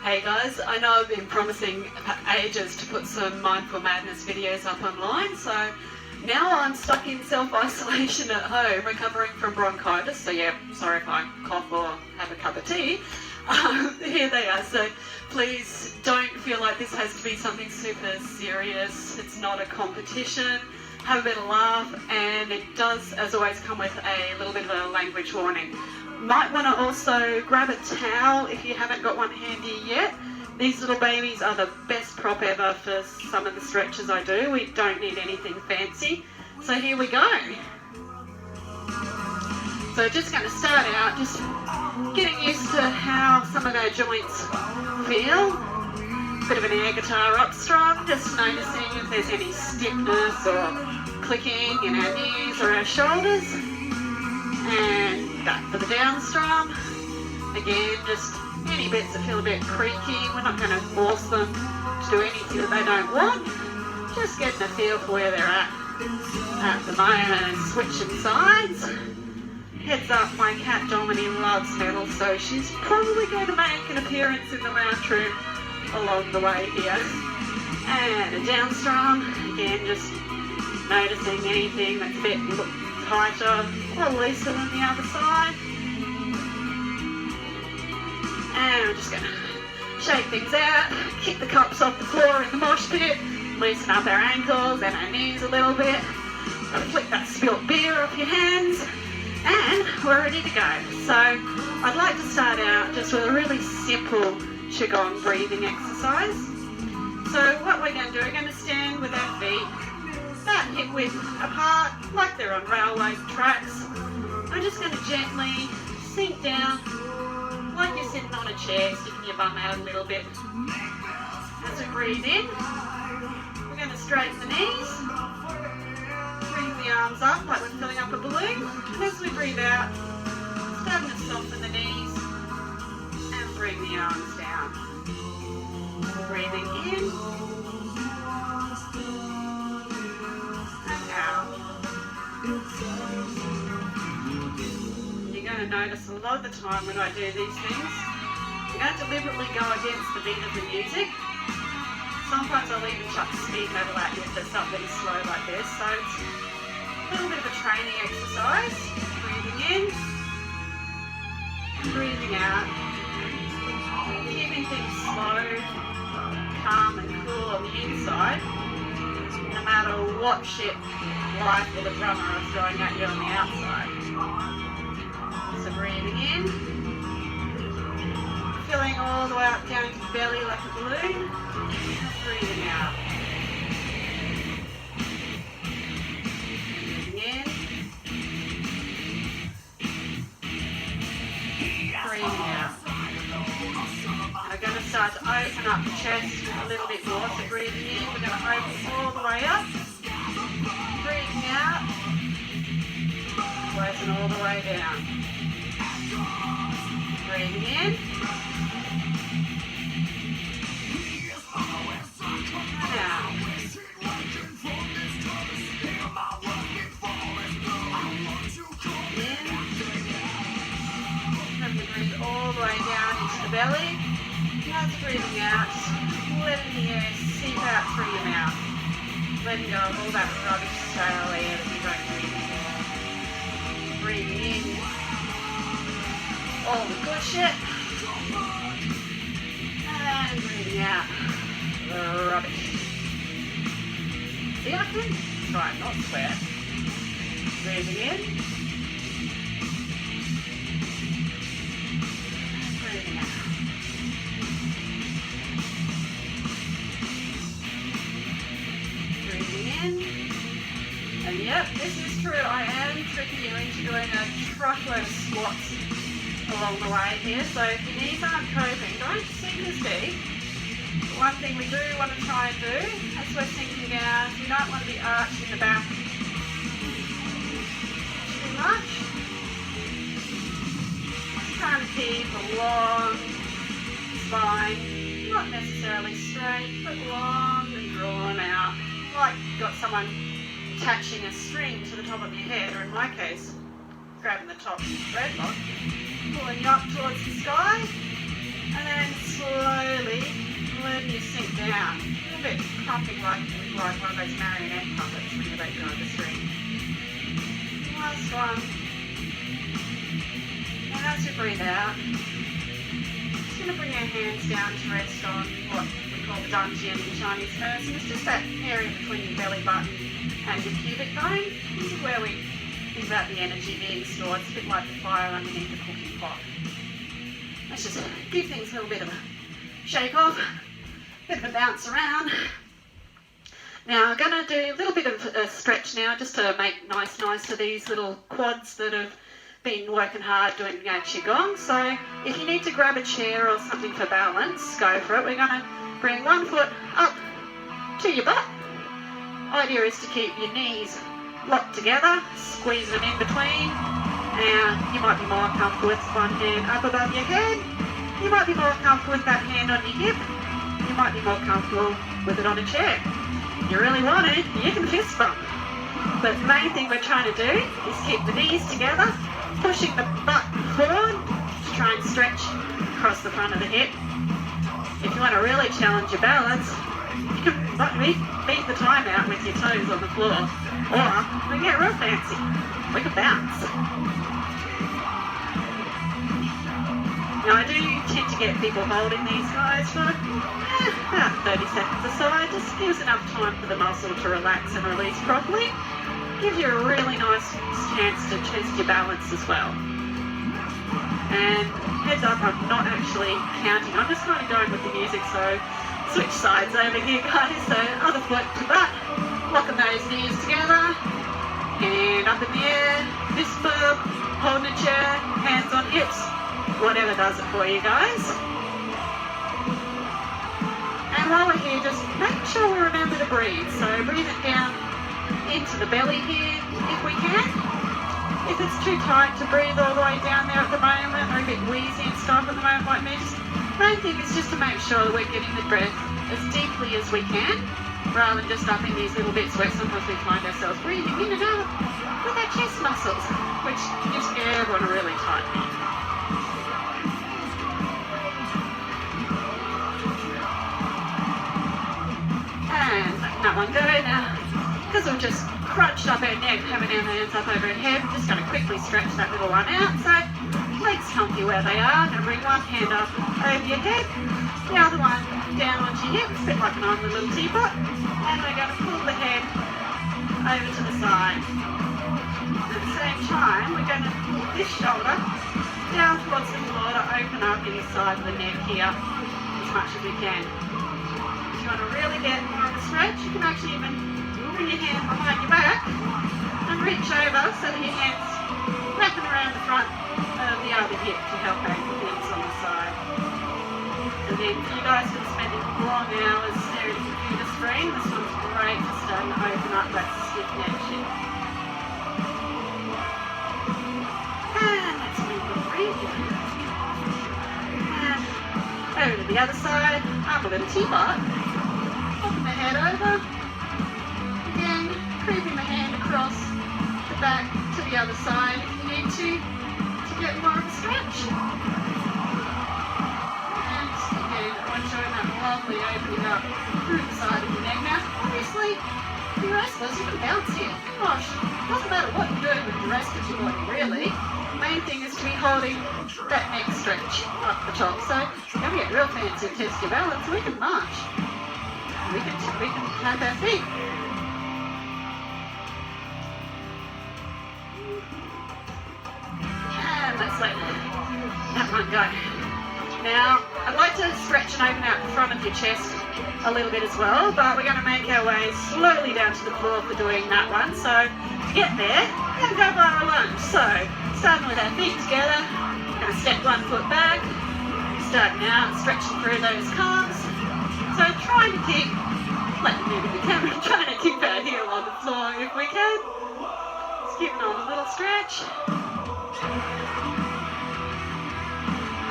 Hey guys, I know I've been promising for ages to put some Mindful Madness videos up online, so now I'm stuck in self-isolation at home recovering from bronchitis, so yeah, sorry if I cough or have a cup of tea. Here they are, so please don't feel like this has to be something super serious. It's not a competition. Have a bit of laugh, and it does, as always, come with a little bit of a language warning. Might want to also grab a towel if you haven't got one handy yet. These little babies are the best prop ever for some of the stretches I do. We don't need anything fancy. So here we go. So just going to start out just getting used to how some of our joints feel. Bit of an air guitar up strum, just noticing if there's any stiffness or clicking in our knees or our shoulders. And back for the down strum. Again, just any bits that feel a bit creaky. We're not going to force them to do anything that they don't want. Just getting a feel for where they're at the moment and switching sides. Heads up, my cat Domini loves metal, so she's probably going to make an appearance in the lounge room along the way here. And a down strum. Again, just noticing anything that's a bit tighter or looser than the other side. And we're just going to shake things out, kick the cups off the floor in the mosh pit, loosen up our ankles and our knees a little bit, flick that spilt beer off your hands, and we're ready to go. So I'd like to start out just with a really simple qigong breathing exercise. So what we're going to do, we're going to stand with our feet about hip width apart, like they're on railway tracks. I'm just going to gently sink down, like you're sitting on a chair, sticking your bum out a little bit. As we breathe in, we're going to straighten the knees, bring the arms up like we're filling up a balloon, and as we breathe out, starting to soften the knees, and bring the arms down. Breathing in, and out. You're going to notice a lot of the time when I do these things, I'm going to deliberately go against the beat of the music. Sometimes I'll even chuck speed metal at you if there's something slow like this. So it's a little bit of a training exercise. Breathing in, breathing out. Keeping things slow, calm and cool on the inside, no matter what shit life or the drummer are throwing at you on the outside. So breathing in, filling all the way up down to the belly like a balloon, breathing out. Breathing in, breathing out. We're going to start to open up the chest a little bit more, so breathing in, we're going to open all the way up, breathing out, closing all the way down. Breathing in, and out. In, and we breathe all the way down into the belly. As breathing out, letting the air seep out through your mouth. Letting go of all that rubbish stale air that you don't need anymore. Breathing in all the good shit. And breathing out the rubbish. See, I can try and not swear. Breathing in. Breathing out. And yep, this is true, I am tricking you into doing a truckload of squats along the way here, so if your knees aren't coping, don't sink as deep. One thing we do want to try and do, as we're sinking down, you don't want to be arching the back too much. Just trying to keep a long spine, not necessarily straight, but long and drawn out. Like you've got someone attaching a string to the top of your head, or in my case, grabbing the top dreadlock, pulling you up towards the sky, and then slowly breathe out. Just going to bring our hands down to rest on what we call the dungeon in Chinese medicine. It's just that area between your belly button and your pubic bone. This is where we think about the energy being stored. It's a bit like the fire underneath the cooking pot. Let's just give things a little bit of a shake off, a bit of a bounce around. Now I'm going to do a little bit of a stretch now just to make nice to these little quads that have been working hard doing qigong. So if you need to grab a chair or something for balance, go for it. We're going to bring one foot up to your butt. Idea is to keep your knees locked together, squeeze them in between, and you might be more comfortable with one hand up above your head. You might be more comfortable with that hand on your hip. You might be more comfortable with it on a chair. If you really want it, you can fist bump. But the main thing we're trying to do is keep the knees together, pushing the butt forward to try and stretch across the front of the hip. If you want to really challenge your balance, you can beat the time out with your toes on the floor. Or we can get real fancy. We can bounce. Now I do tend to get people holding these guys for about 30 seconds or so. It just gives enough time for the muscle to relax and release properly. Gives you a really nice chance to test your balance as well. And heads up, I'm not actually counting. I'm just kind of going with the music, so switch sides over here, guys. So other foot to butt, locking those knees together, hand up in the air, fist bump, holding a chair, hands on hips, whatever does it for you guys. And while we're here, just make sure we remember to breathe. So breathe it down into the belly here if we can. If it's too tight to breathe all the way down there at the moment, or a bit wheezy and stuff at the moment like me, main thing is just to make sure that we're getting the breath as deeply as we can, rather than just upping these little bits where sometimes we find ourselves breathing in and out with our chest muscles, which gives everyone a really tight knot. And let that one go now. Because we've just crunched up our neck, having our hands up over our head, we're just going to quickly stretch that little one out. So legs comfy where they are. Going to bring one hand up over your head, the other one down onto your hips, a bit like an omelet little teapot. And we're going to pull the head over to the side. At the same time, we're going to pull this shoulder down towards the floor to open up the side of the neck here as much as we can. If you want to really get more of a stretch, you can actually even bring your hand behind your back and reach over so that your hand's wrapping around the front of the other hip to help anchor things on the side. And then for you guys who are spending long hours staring at the computer screen, this one's great for starting to open up that stiff neck shift. And let's move the breathing. And over to the other side, up a little teapot. Popping the head over. Again, creeping the hand across the back to the other side if you need to get more of a stretch. And again, I'm showing that lovely opening up through the side of the neck. Now, obviously, you wrestlers, you can bounce here. Gosh, it doesn't matter what you're doing with the rest of your body, really. The main thing is to be holding that neck stretch up the top. So, if you get real fancy and test your balance, we can march. We can tap our feet. And let's let that one go. Now, I'd like to stretch and open out the front of your chest a little bit as well, but we're going to make our way slowly down to the floor for doing that one. So, to get there, we're going to go by a lunge. So, starting with our feet together, we're going to step one foot back, starting out, stretching through those calves. So, trying to keep, let me move the camera, trying to keep our heel on the floor if we can. Just giving on a little stretch.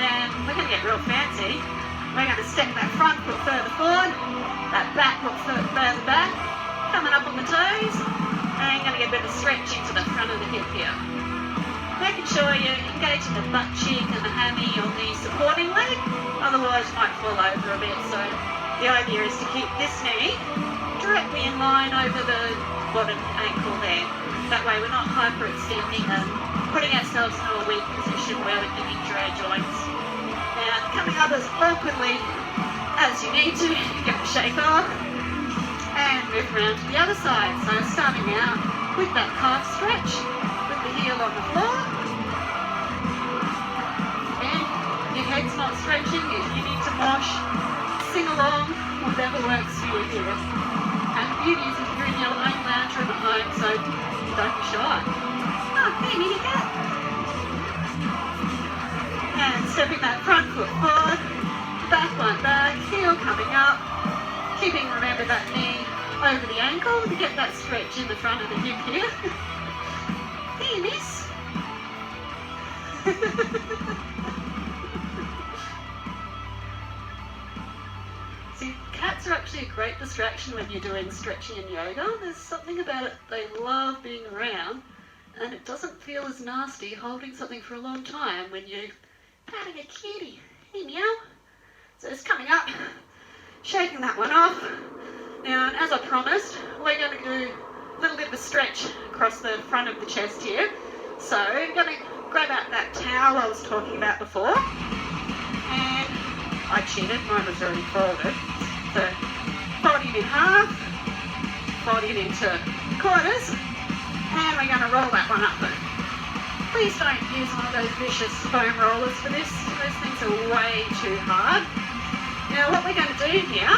Then we're going to get real fancy. We're going to step that front foot further forward, that back foot further back, coming up on the toes, and going to get a bit of stretch into the front of the hip here. Making sure you're engaging the butt cheek and the hammy on the supporting leg, otherwise you might fall over a bit. So the idea is to keep this knee directly in line over the bottom ankle there. That way we're not hyperextending and putting ourselves into a weak position where we can injure our joints. Now, coming up as awkwardly as you need to, get the shake off, and move around to the other side. So starting out with that calf stretch, with the heel on the floor. And your head's not stretching, if you need to mosh, sing along, whatever works for you here. And the beauty is if you're in your own lounge room at home, so don't be shy. Oh, hey, mini cat. And stepping that front foot forward, back one back, heel coming up, keeping, remember, that knee over the ankle to get that stretch in the front of the hip here. Hey, miss. See, cats are actually a great distraction when you're doing stretching and yoga. There's something about it, they love being around, and it doesn't feel as nasty holding something for a long time when you're patting a kitty. Hey, meow. So it's coming up, shaking that one off. Now, and as I promised, we're going to do a little bit of a stretch across the front of the chest here. So I'm going to grab out that towel I was talking about before. And I cheated, mine was already folded. So fold it in half, fold it into quarters, and we're going to roll that one up. Please don't use one of those vicious foam rollers for this. Those things are way too hard. Now what we're going to do here,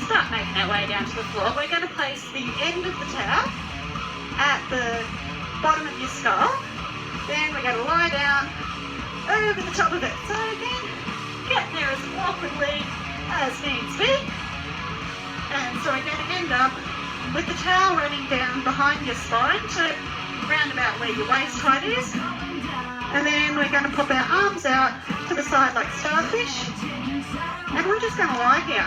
start making our way down to the floor. We're going to place the end of the towel at the bottom of your skull. Then we're going to lie down over the top of it. So again, get there as awkwardly as needs be. And so we're going to end up with the towel running down behind your spine to round about where your waist height is. And then we're going to pop our arms out to the side like starfish. And we're just going to lie here,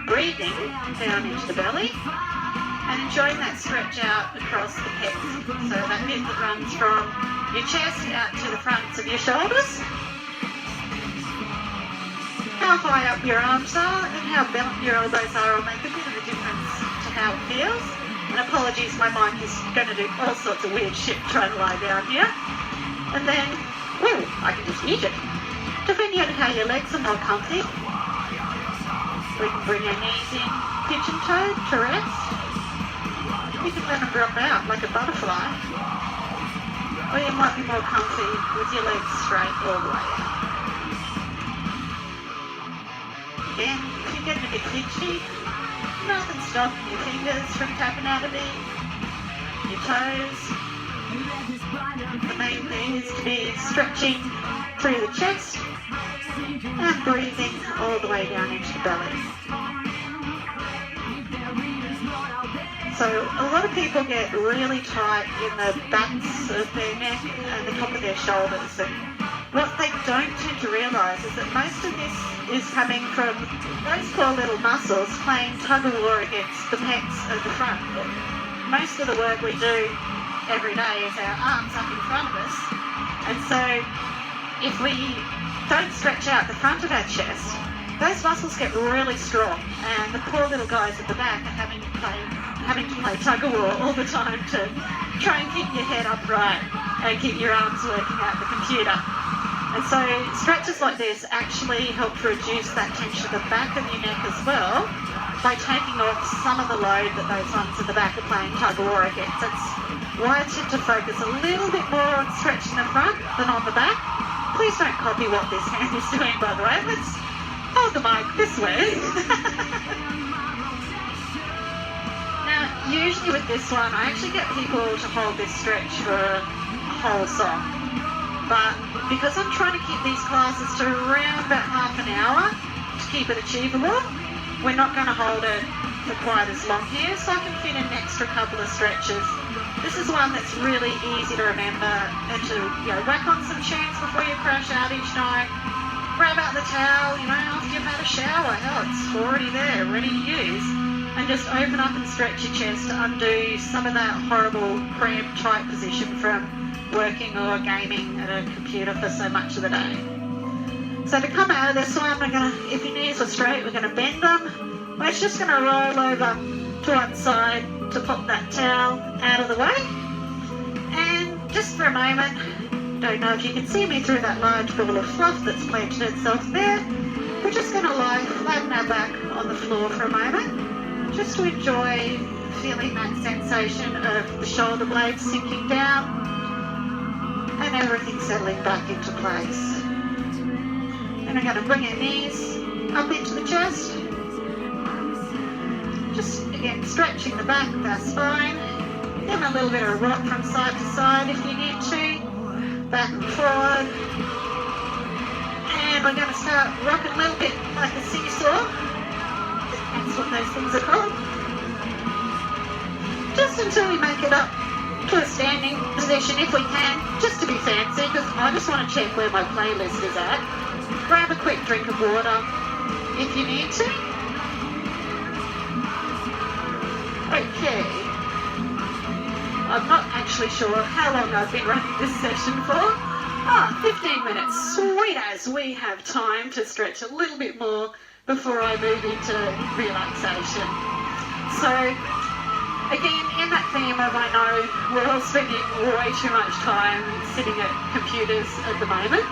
breathing down into the belly and enjoying that stretch out across the pecs. So that bit that runs from your chest out to the fronts of your shoulders. How high up your arms are and how bent your elbows are will make a bit of a difference to how it feels. And apologies, my mic is going to do all sorts of weird shit trying to lie down here. And then, ooh, I can just use it. Depending on how your legs are more comfy, we can bring our knees in, pigeon-toed to rest. You can let them drop out like a butterfly. Or you might be more comfy with your legs straight all the way out. Again, if you're getting a bit itchy, nothing stopping your fingers from tapping out a bit, your toes. The main thing is to be stretching through the chest and breathing all the way down into the belly. So a lot of people get really tight in the backs of their neck and the top of their shoulders, and what they don't tend to realise is that most of this is coming from those poor little muscles playing tug-of-war against the pecs of the front. Most of the work we do every day is our arms up in front of us, and so if we don't stretch out the front of our chest, those muscles get really strong, and the poor little guys at the back are having to play tug-of-war all the time to try and keep your head upright and keep your arms working at the computer. And so stretches like this actually help to reduce that tension at the back of your neck as well by taking off some of the load that those ones at the back are playing tug-of-war against. That's why I tend to focus a little bit more on stretching the front than on the back. Please don't copy what this hand is doing, by the way. Let's hold the mic this way. Now, usually with this one, I actually get people to hold this stretch for a whole song. But because I'm trying to keep these classes to around about half an hour to keep it achievable, we're not going to hold it for quite as long here, so I can fit in an extra couple of stretches. This is one that's really easy to remember and to, whack on some tunes before you crash out each night. Grab out the towel, after you've had a shower. Hell, it's already there, ready to use. And just open up and stretch your chest to undo some of that horrible cramped tight position from working or gaming at a computer for so much of the day. So to come out of this one, if your knees are straight, we're going to bend them. We're just going to roll over to one side to pop that towel out of the way. And just for a moment, don't know if you can see me through that large ball of fluff that's planted itself there. We're just going to lie flatten our back on the floor for a moment, just to enjoy feeling that sensation of the shoulder blades sinking down and everything settling back into place. Then we're going to bring our knees up into the chest, just again stretching the back of our spine. Give a little bit of a rock from side to side if you need to, back and forward. And we're going to start rocking a little bit like a seesaw. That's what those things are called. Just until we make it up to a standing position if we can, just to be fancy, because I just want to check where my playlist is at. Grab a quick drink of water if you need to. Okay. I'm not actually sure how long I've been running this session for. 15 minutes. Sweet as. We have time to stretch a little bit more before I move into relaxation. So, again, in that theme of I know we're all spending way too much time sitting at computers at the moment,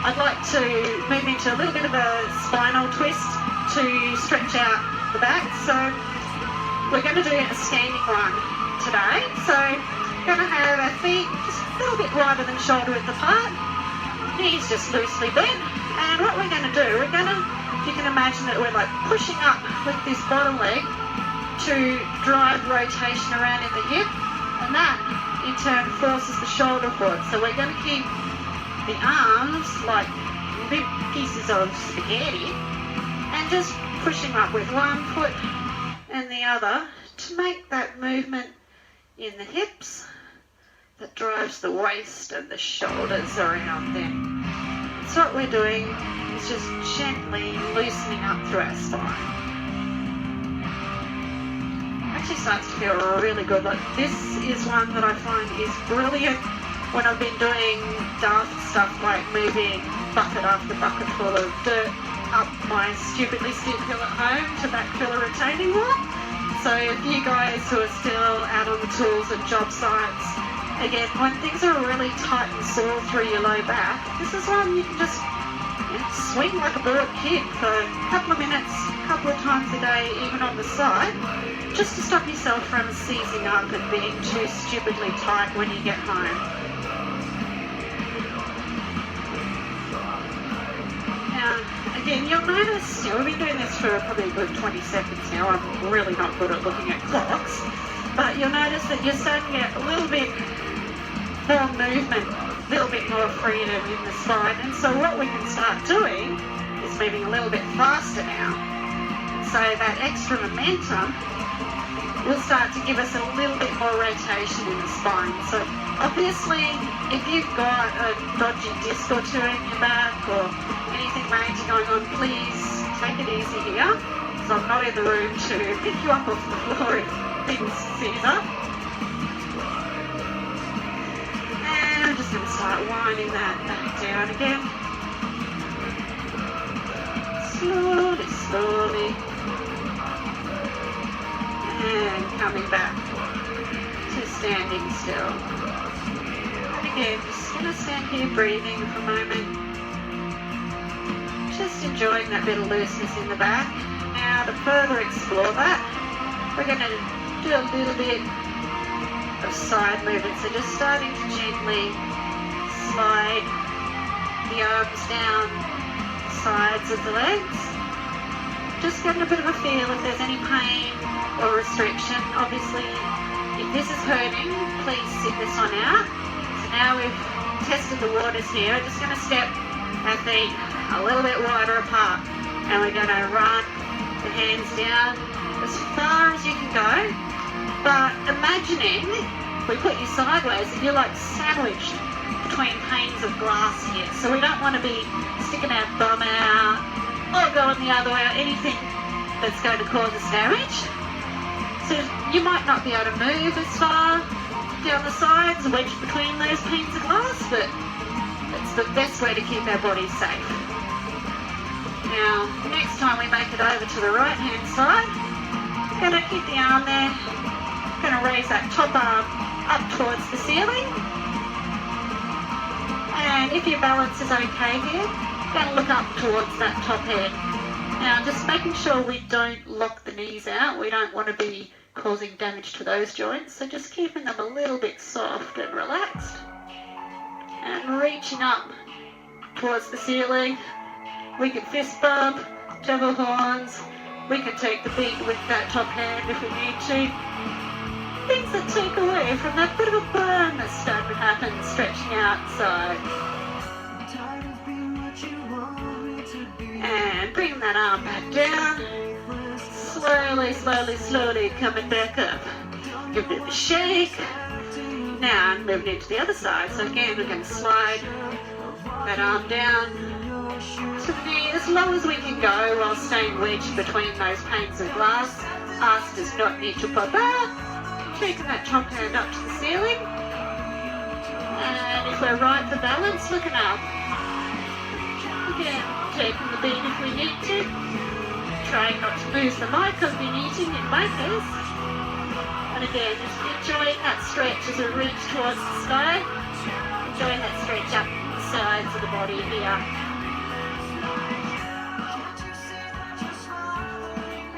I'd like to move into a little bit of a spinal twist to stretch out the back. So, we're going to do a standing one today. So, we're going to have our feet just a little bit wider than shoulder width apart, knees just loosely bent, and what we're going to do, we're going to, if you can imagine that we're like pushing up with this bottom leg to drive rotation around in the hip, and that in turn forces the shoulder forward. So we're going to keep the arms like big pieces of spaghetti and just pushing up with one foot and the other to make that movement in the hips that drives the waist and the shoulders around them. So what we're doing is just gently loosening up through our spine. Actually starts to feel really good. Like this is one that I find is brilliant when I've been doing daft stuff like moving bucket after bucket full of dirt up my stupidly steep hill at home to backfill a retaining wall. So if you guys who are still out on the tools at job sites, again, when things are really tight and sore through your low back, this is one you can just swing like a bored kid for a couple of minutes, a couple of times a day, even on the side, just to stop yourself from seizing up and being too stupidly tight when you get home. Now, again, you'll notice, we've been doing this for probably a good 20 seconds now. I'm really not good at looking at clocks, but you'll notice that you're starting to get a little bit more movement, a little bit more freedom in the spine. And so what we can start doing is moving a little bit faster now. So that extra momentum will start to give us a little bit more rotation in the spine. So obviously, if you've got a dodgy disc or two in your back or anything major going on, please take it easy here, because I'm not in the room to pick you up off the floor if things seize up. And I'm just going to start winding that back down again. Slowly, slowly. And coming back to standing still. And again, just going to stand here breathing for a moment. Just enjoying that bit of looseness in the back. Now to further explore that, we're going to do a little bit of side movement. So just starting to gently slide the arms down the sides of the legs. Just getting a bit of a feel if there's any pain or restriction. Obviously, if this is hurting, please sit this one out. So now we've tested the waters here. We're just going to step our feet a little bit wider apart, and we're going to run the hands down as far as you can go. But imagining we put you sideways and you're like sandwiched between panes of glass here. So we don't want to be sticking our bum out or going the other way, or anything that's going to cause us damage. So you might not be able to move as far down the sides, wedged between those panes of glass, but it's the best way to keep our bodies safe. Now, next time we make it over to the right hand side, going to keep the arm there, going to raise that top arm up towards the ceiling, And if your balance is okay here, going to look up towards that top head. Now just making sure we don't lock the knees out. We don't want to be causing damage to those joints. So just keeping them a little bit soft and relaxed. And reaching up towards the ceiling. We can fist bump, devil horns. We can take the beat with that top hand if we need to. Things that take away from that bit of a burn that's starting to happen, stretching outside. And bring that arm back down. Slowly, slowly, slowly coming back up. Give a bit of a shake. Now I'm moving into the other side. So again, we're going to slide that arm down to the knee as low as we can go while staying wedged between those panes of glass. Ass does not need to pop out. Taking that top hand up to the ceiling. And if we're right for balance, looking up. Again, taking the beat if we need to. Trying not to lose the mic, I've been eating in my case. And again, just enjoying that stretch as we reach towards the sky. Enjoying that stretch up the sides of the body here.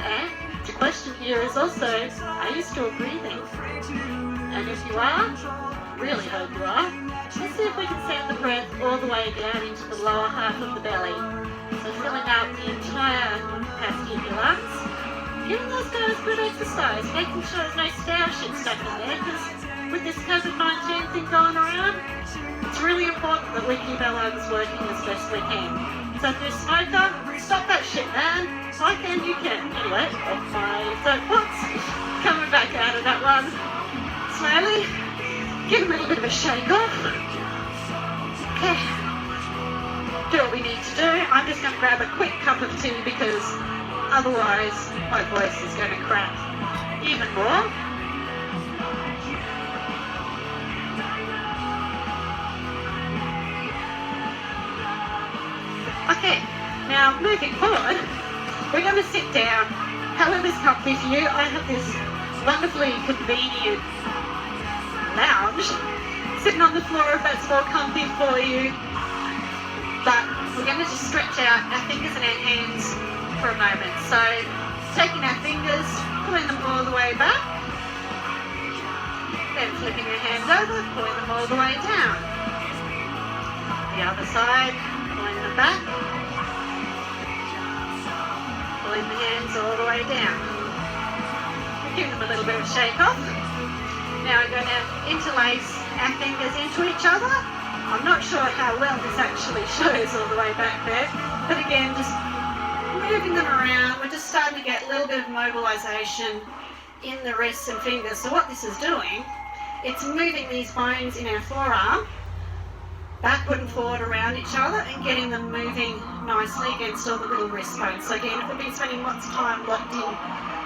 And the question here is also, are you still breathing? And if you are, really hope you are, let's see if we can send the breath all the way down into the lower half of the belly. So filling out the entire capacity of your lungs. Giving those guys good exercise, making sure there's no stale shit stuck in there, because with this COVID-19 thing going around, it's really important that we keep our lungs working as best we can. So if you're a smoker, stop that shit, man. I can, you can. Anyway, off my soapbox. Coming back out of that one. Slowly. Give a little bit of a shake off. Okay. Do what we need to do. I'm just going to grab a quick cup of tea because otherwise my voice is going to crack even more. Okay, now moving forward, we're going to sit down. However's comfy for you. I have this wonderfully convenient lounge sitting on the floor if that's more comfy for you. But we're going to just stretch out our fingers and our hands for a moment. So taking our fingers, pulling them all the way back, then flipping our hands over, pulling them all the way down. The other side, pulling them back, pulling the hands all the way down. Give them a little bit of shake off. Now we're going to interlace our fingers into each other. I'm not sure how well this actually shows all the way back there, but again, just moving them around. We're just starting to get a little bit of mobilization in the wrists and fingers. So what this is doing, it's moving these bones in our forearm backward and forward around each other and getting them moving nicely against all the little wrist bones. So again, if we've been spending lots of time locked in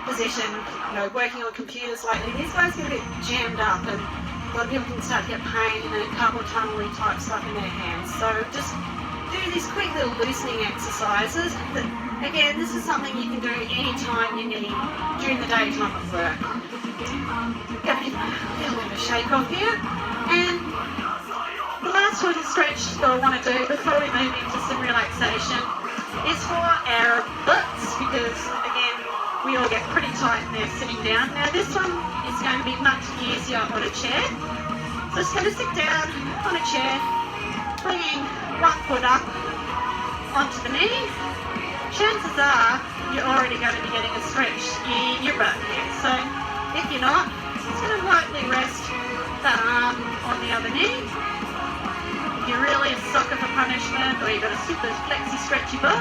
position, working on computers lately, these guys get a bit jammed up and a lot of people can start to get pain and then carpal tunnel type stuff in their hands. So just do these quick little loosening exercises. Again, this is something you can do any time you need during the daytime of work. Going to give a little bit of a shake off here. And the last sort of stretch that I want to do before we move into some relaxation is for our butts, because again, we all get pretty tight in there sitting down. Now this one is going to be much easier on a chair. So just going to sit down on a chair, bringing one foot up onto the knee. Chances are you're already going to be getting a stretch in your butt here. So if you're not, just going to lightly rest that arm on the other knee. If you're really a sucker for punishment or you've got a super flexy stretchy bum,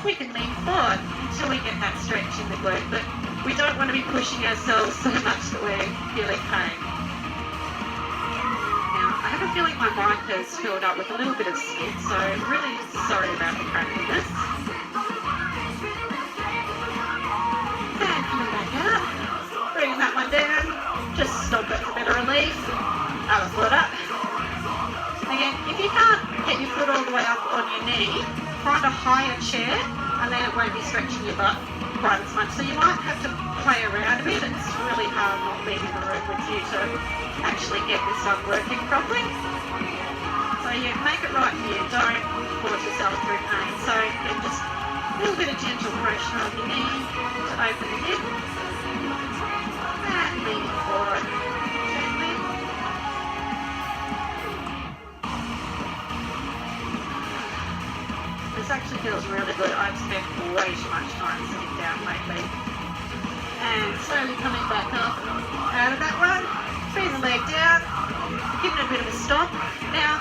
we can lean forward until we get that stretch in the glute, but we don't want to be pushing ourselves so much that we're feeling pain. Now, I have a feeling my mic has filled up with a little bit of spit, so I'm really sorry about the crackiness. And coming back out, bringing that one down, just stop it for better relief. Other foot up. Again, if you can't get your foot all the way up on your knee, find a higher chair and then it won't be stretching your butt quite as much. So you might have to play around a bit. It's really hard not being in the room with you to actually get this one working properly. So So you make it right for you, don't force yourself through pain. So again, just a little bit of gentle pressure on your knee to open the hip and leaning forward gently. This actually feels really good. I've spent way too much time sitting down lately. And slowly coming back up out of that one. Bring the leg down, give it a bit of a stop. Now,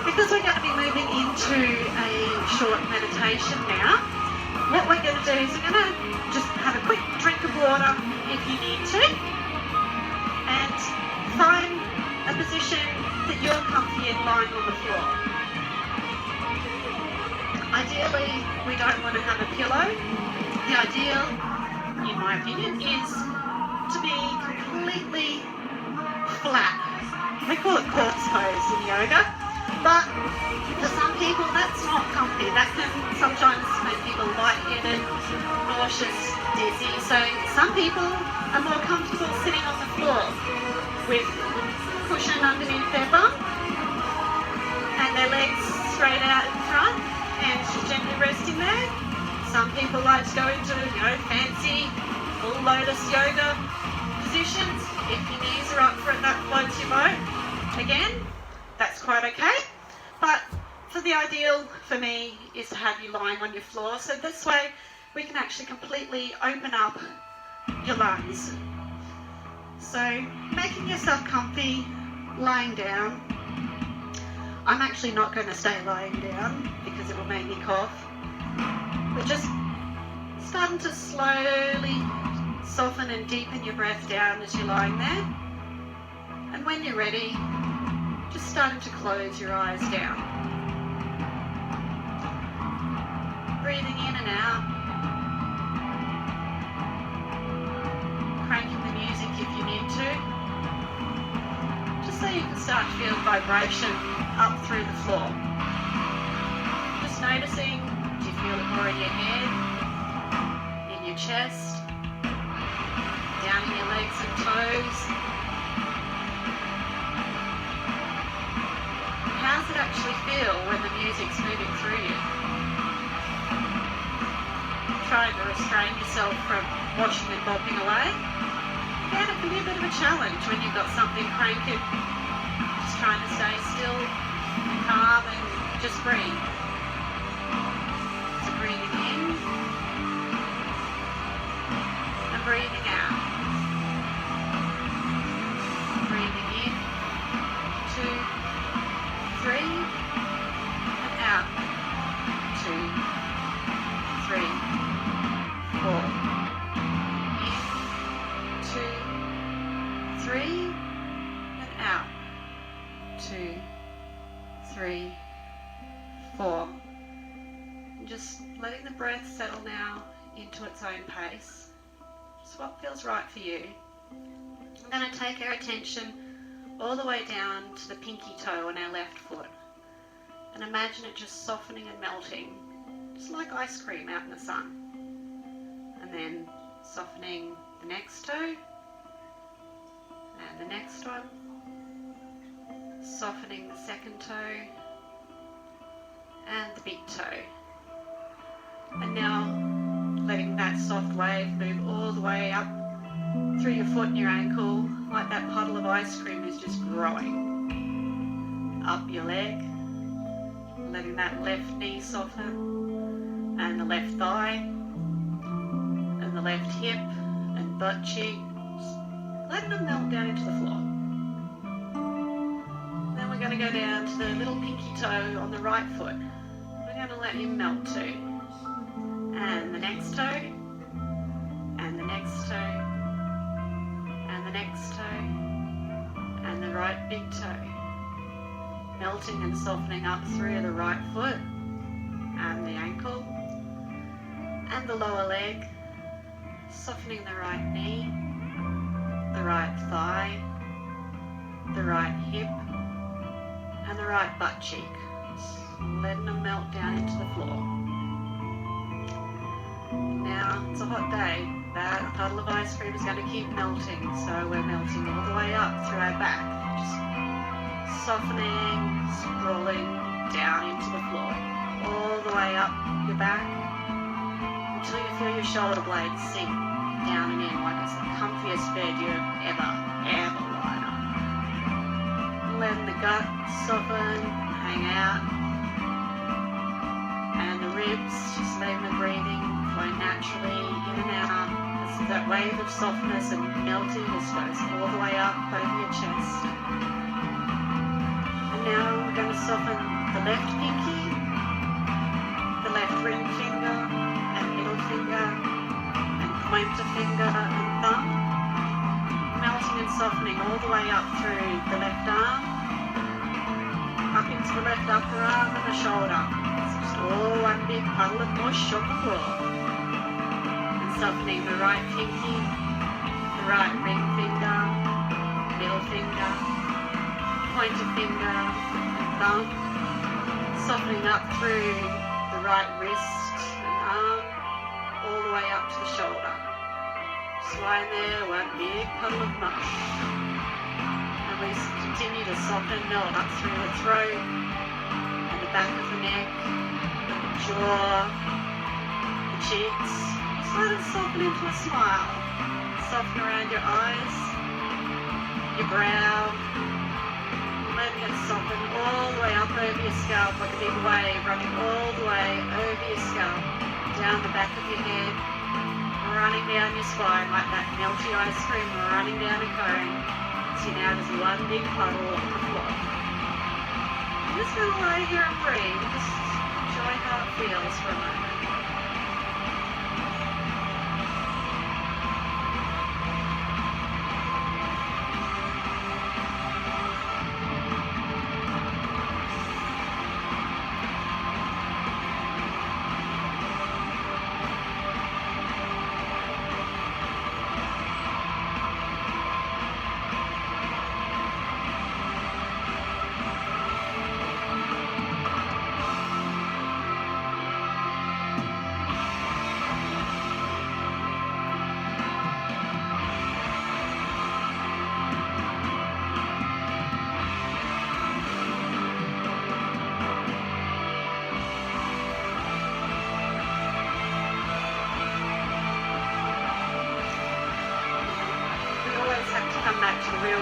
because we're going to be moving into a short meditation now, what we're going to do is we're going to just have a quick drink of water if you need to, and find a position that you're comfy in lying on the floor. Ideally, we don't want to have a pillow. The ideal, in my opinion, is to be completely flat. We call it corpse pose in yoga, but for some people that's not comfy. That can sometimes make people lightheaded, nauseous, dizzy. So some people are more comfortable sitting on the floor with cushion underneath their bum and their legs straight out in front and gently resting there. Some people like to go into, fancy full lotus yoga positions. If your knees are up for it, that floats your boat. Again, that's quite okay. But for the ideal for me is to have you lying on your floor. So this way we can actually completely open up your lungs. So making yourself comfy, lying down. I'm actually not going to stay lying down because it will make me cough. But just starting to slowly soften and deepen your breath down as you're lying there. And when you're ready, just starting to close your eyes down. Breathing in and out. Cranking the music if you need to. Just so you can start to feel vibration up through the floor. Just noticing, do you feel it more in your head, in your chest, down in your legs and toes? How does it actually feel when the music's moving through you? Trying to restrain yourself from washing and bopping away. Again, it can be a bit of a challenge when you've got something cranking. Just trying to stay still, calm, and just breathe. So breathing in and breathing out. Breathing in, 2, 3, and out. 2, 3, 4. In, 2, 3, and out. 2, 3, 4. And just letting the breath settle now into its own pace. Just what feels right for you. I'm going to take our attention all the way down to the pinky toe on our left foot. And imagine it just softening and melting, just like ice cream out in the sun. And then softening the next toe, and the next one. Softening the second toe, and the big toe. And now letting that soft wave move all the way up through your foot and your ankle, like that puddle of ice cream is just growing. Up your leg, letting that left knee soften, and the left thigh, and the left hip, and butt cheek, just letting them melt down into the floor. Then we're going to go down to the little pinky toe on the right foot. We're going to let him melt too. And the next toe, and the next toe, and the next toe, and the right big toe. Melting and softening up through the right foot, and the ankle, and the lower leg. Softening the right knee, the right thigh, the right hip, and the right butt cheek. Just letting them melt down into the floor. Now, it's a hot day. That puddle of ice cream is going to keep melting, so we're melting all the way up through our back. Just softening, sprawling down into the floor, all the way up your back, until you feel your shoulder blades sink down and in like it's the comfiest bed you've ever lied on. Letting the gut soften, hang out, and the ribs, just letting the breathing flow naturally in and out. As that wave of softness and melting just goes all the way up over your chest. And now we're going to soften the left pinky, the left ring finger, and middle finger, and pointer finger and thumb, melting and softening all the way up through the left arm, up into the left upper arm and the shoulder. It's just all one big puddle of mush on the floor. And softening the right pinky, the right ring finger, middle finger, pointer finger and thumb, softening up through the right wrist and arm, all the way up to the shoulder. Just lying there, one big puddle of mush. And we continue to soften, melt up through the throat and the back of the neck, and the jaw, the cheeks. Just let it soften into a smile. Soften around your eyes, your brow, letting it soften all the way up over your scalp like a big wave running all the way over your scalp, down the back of your head, running down your spine like that melty ice cream running down a cone. So now there's one big puddle on the floor. I'm just going to lie here and breathe, just enjoy how it feels for a moment.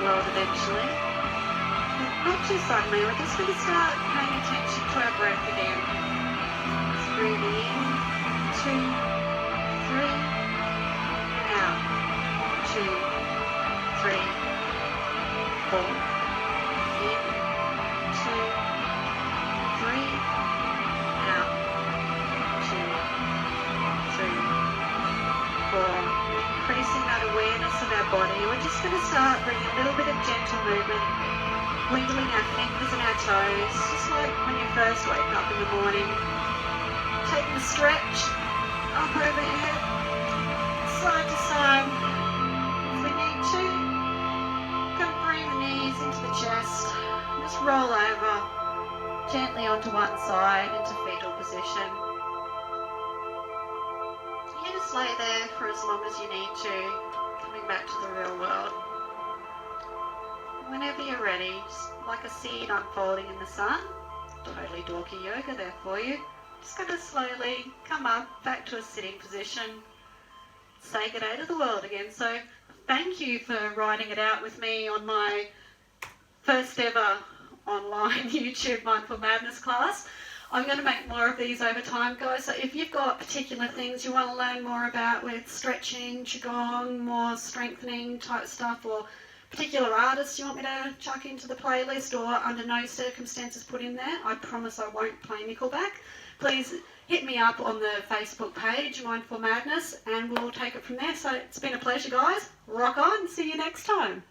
Eventually, not too suddenly, we're just going to start paying attention to our breath again. Just breathing in, 2, 3, and out, 2, 3, 4, in, 2, 3, out, 2, 3, 4. Increasing that awareness of our body, we're just going to start bringing a little bit of gentle movement, wiggling our fingers and our toes, just like when you first wake up in the morning. Taking a stretch, up overhead, side to side, if we need to. Going to bring the knees into the chest, just roll over gently onto one side into fetal position. Just lay there for as long as you need to, coming back to the real world. Whenever you're ready, just like a seed unfolding in the sun, totally dorky yoga there for you. Just going to slowly come up back to a sitting position, say good day to the world again. So thank you for writing it out with me on my first ever online YouTube Mindful Madness class. I'm going to make more of these over time, guys. So if you've got particular things you want to learn more about with stretching, qigong, more strengthening type stuff, or particular artists you want me to chuck into the playlist or under no circumstances put in there, I promise I won't play Nickelback. Please hit me up on the Facebook page, Mindful Madness, and we'll take it from there. So it's been a pleasure, guys. Rock on. See you next time.